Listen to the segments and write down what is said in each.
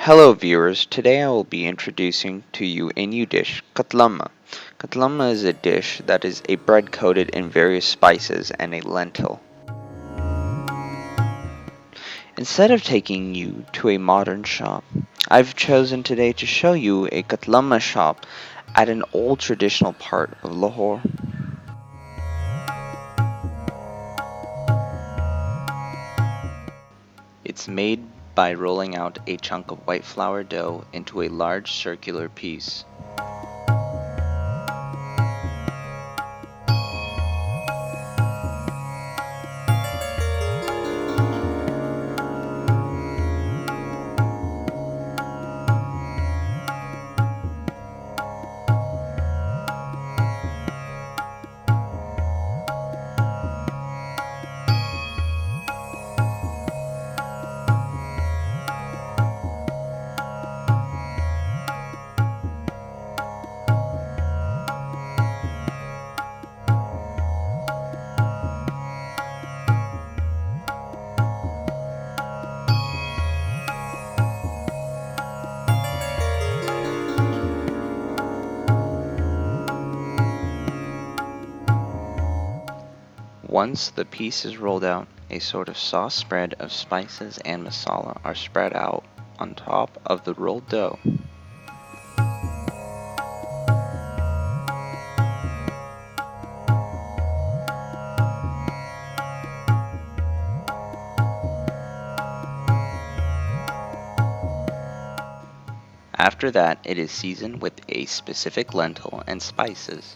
Hello viewers, today I will be introducing to you a new dish, katlama. Katlama is a dish that is a bread coated in various spices and a lentil. Instead of taking you to a modern shop, I've chosen today to show you a katlama shop at an old traditional part of Lahore. It's made by rolling out a chunk of white flour dough into a large circular piece. Once the piece is rolled out, a sort of sauce spread of spices and masala are spread out on top of the rolled dough. After that, it is seasoned with a specific lentil and spices.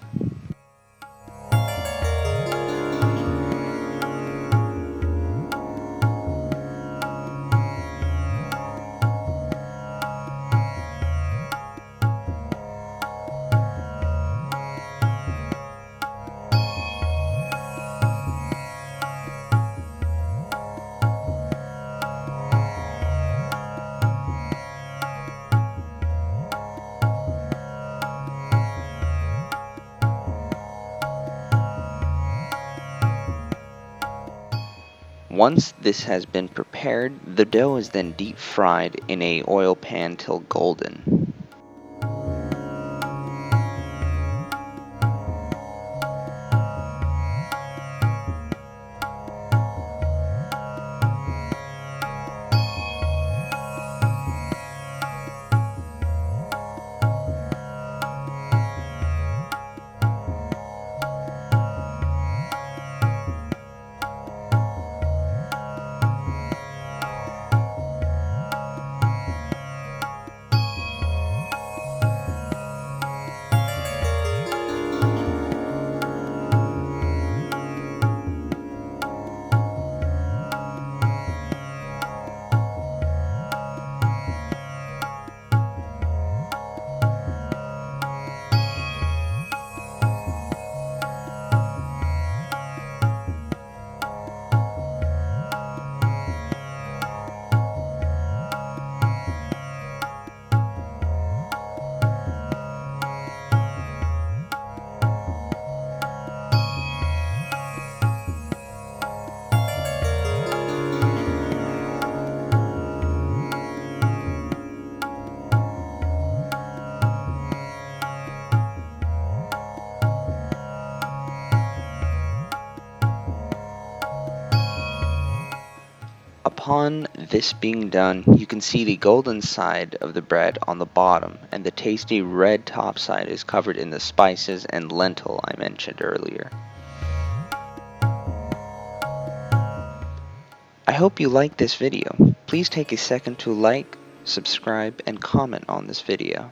Once this has been prepared, the dough is then deep fried in a oil pan till golden. Upon this being done, you can see the golden side of the bread on the bottom, and the tasty red top side is covered in the spices and lentil I mentioned earlier. I hope you liked this video. Please take a second to like, subscribe, and comment on this video.